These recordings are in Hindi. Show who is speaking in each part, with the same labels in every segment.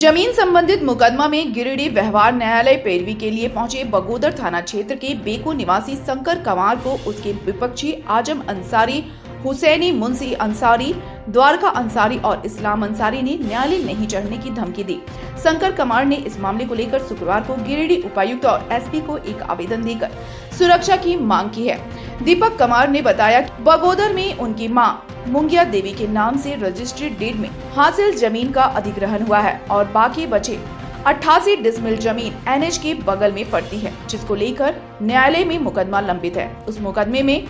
Speaker 1: जमीन संबंधित मुकदमा में गिरिडीह व्यवहार न्यायालय पैरवी के लिए पहुंचे बगोदर थाना क्षेत्र के बेको निवासी शंकर कमार को उसके विपक्षी आजम अंसारी, हुसैनी मुंशी अंसारी, द्वारका अंसारी और इस्लाम अंसारी ने न्यायालय नहीं चढ़ने की धमकी दी। शंकर कमार ने इस मामले को लेकर शुक्रवार को गिरिडीह उपायुक्त और एसपी को एक आवेदन देकर सुरक्षा की मांग की है। दीपक कमार ने बताया कि बगोदर में उनकी मां मुंगिया देवी के नाम से रजिस्ट्रेड डीड में हासिल जमीन का अधिग्रहण हुआ है और बाकी बचे 88 डिसमिल जमीन एनएच के बगल में पड़ती है, जिसको लेकर न्यायालय में मुकदमा लंबित है। उस मुकदमे में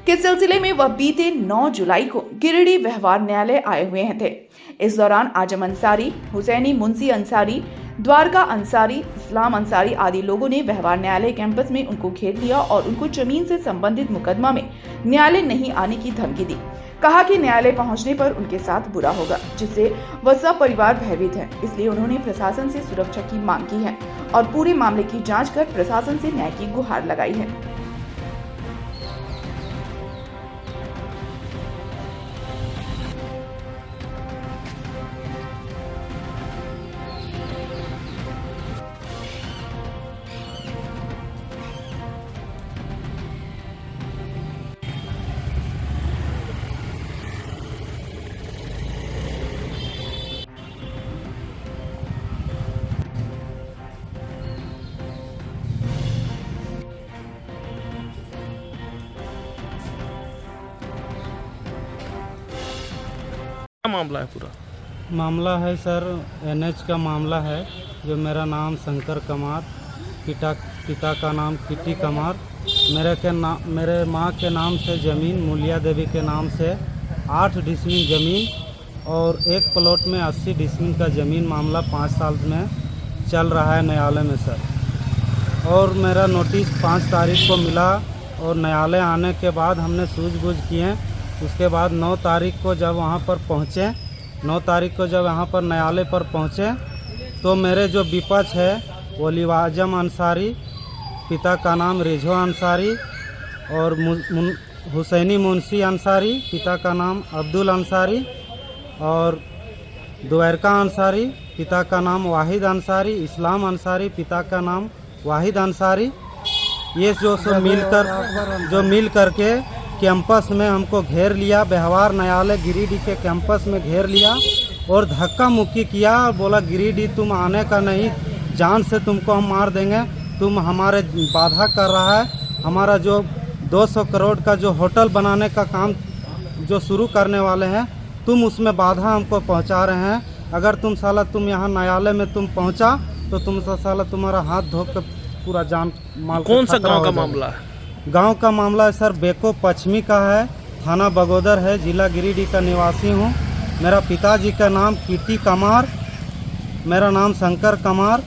Speaker 1: के सिलसिले में वह बीते 9 जुलाई को गिरिडीह व्यवहार न्यायालय आए हुए थे। इस दौरान आजम अंसारी, हुसैनी मुंशी अंसारी, द्वारका अंसारी, इस्लाम अंसारी आदि लोगों ने व्यवहार न्यायालय कैंपस में उनको घेर लिया और उनको जमीन से संबंधित मुकदमा में न्यायालय नहीं आने की धमकी दी। कहा कि न्यायालय पहुंचने पर उनके साथ बुरा होगा, जिससे वह सब परिवार भयभीत है। इसलिए उन्होंने प्रशासन से सुरक्षा की मांग की है और पूरे मामले की जांच कर प्रशासन से न्याय की गुहार लगाई है।
Speaker 2: क्या मामला है? पूरा
Speaker 3: मामला है सर एनएच का मामला है। जो मेरा नाम शंकर कमार, पिता का नाम किटी कमार, मेरे माँ के नाम से ज़मीन मुलिया देवी के नाम से 8 डिसमिल ज़मीन और एक प्लॉट में 80 डिसमिल का ज़मीन मामला 5 साल में चल रहा है न्यायालय में सर। और मेरा नोटिस 5 तारीख को मिला और न्यायालय आने के बाद हमने सूझबूझ किए। उसके बाद 9 तारीख को जब वहाँ पर पहुँचे, 9 तारीख को जब यहाँ पर न्यायालय पर पहुँचे तो मेरे जो विपक्ष है वो आजम अंसारी, पिता का नाम रिजो अंसारी और हुसैनी मुंशी अंसारी, पिता का नाम अब्दुल अंसारी और द्वारका अंसारी, पिता का नाम वाहिद अंसारी, इस्लाम अंसारी, पिता का नाम वाहिद अंसारी, ये जो सब मिल करके कैंपस में हमको घेर लिया। व्यवहार न्यायालय गिरिडीह के कैंपस में घेर लिया और धक्का मुक्की किया और बोला गिरिडीह तुम आने का नहीं, जान से तुमको हम मार देंगे, तुम हमारे बाधा कर रहा है। हमारा जो 200 करोड़ का जो होटल बनाने का काम जो शुरू करने वाले हैं, तुम उसमें बाधा हमको पहुंचा रहे हैं। अगर तुम यहाँ न्यायालय में तुम पहुंचा तो तुम साला तुम्हारा हाथ धो कर पूरा जान माल।
Speaker 2: कौन सा गांव का मामला है?
Speaker 3: गांव का मामला है सर बेको पश्चिमी का है, थाना बगोदर है, जिला गिरिडीह का निवासी हूं। मेरा पिताजी का नाम किटी कमार, मेरा नाम शंकर कमार।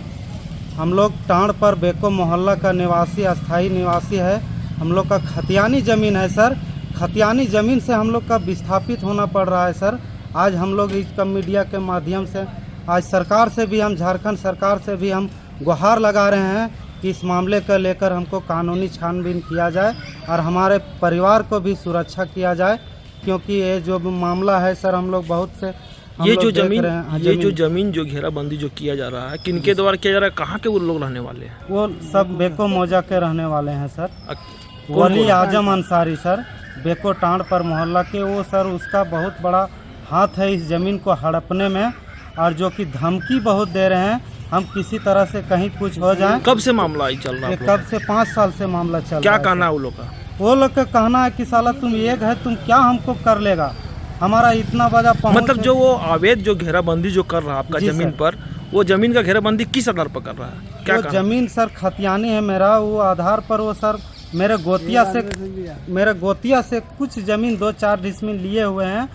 Speaker 3: हम लोग टांड पर बेको मोहल्ला का निवासी, अस्थाई निवासी है। हम लोग का खतियानी ज़मीन है सर। खतियानी ज़मीन से हम लोग का विस्थापित होना पड़ रहा है सर। आज हम लोग इसका मीडिया के माध्यम से आज सरकार से भी हम झारखंड सरकार से भी हम गुहार लगा रहे हैं कि इस मामले को लेकर हमको कानूनी छानबीन किया जाए और हमारे परिवार को भी सुरक्षा किया जाए, क्योंकि ये जो मामला है सर हम लोग बहुत से
Speaker 2: ये जो जमीन जो घेराबंदी जो किया जा रहा है किनके द्वारा किया जा रहा है? कहाँ के वो लोग रहने वाले हैं? वो
Speaker 3: सब बेको मौजा के रहने वाले हैं सर। वली आजम अंसारी सर, बेको टांड पर मोहल्ला के, वो सर उसका बहुत बड़ा हाथ है इस ज़मीन को हड़पने में और जो कि धमकी बहुत दे रहे हैं हम किसी तरह से कहीं कुछ हो जाए।
Speaker 2: कब से मामला चल रहा है?
Speaker 3: कब से 5 साल से मामला चल रहा है।
Speaker 2: क्या कहना है वो लोग का?
Speaker 3: वो लोग का कहना है कि साला तुम एक है, तुम क्या हमको कर लेगा, हमारा इतना बड़ा
Speaker 2: मतलब जो वो अवैध जो घेराबंदी जो कर रहा है आपका जमीन पर, वो जमीन का घेराबंदी किस आधार पर कर रहा है? क्या
Speaker 3: जमीन सर खतियानी है मेरा, वो आधार पर वो सर मेरे गोतिया से कुछ जमीन 2-4 डिसमिल लिए हुए हैं।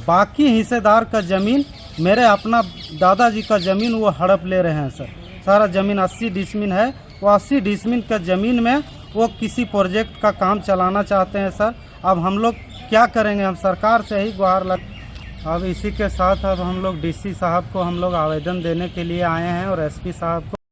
Speaker 3: बाकी हिस्सेदार का जमीन मेरे अपना दादाजी का ज़मीन वो हड़प ले रहे हैं सर। सारा ज़मीन 80 डिसमिल है, वो 80 डिसमिल का ज़मीन में वो किसी प्रोजेक्ट का काम चलाना चाहते हैं सर। अब हम लोग क्या करेंगे? हम सरकार से ही गुहार अब इसी के साथ अब हम लोग डीसी साहब को हम लोग आवेदन देने के लिए आए हैं और एसपी साहब को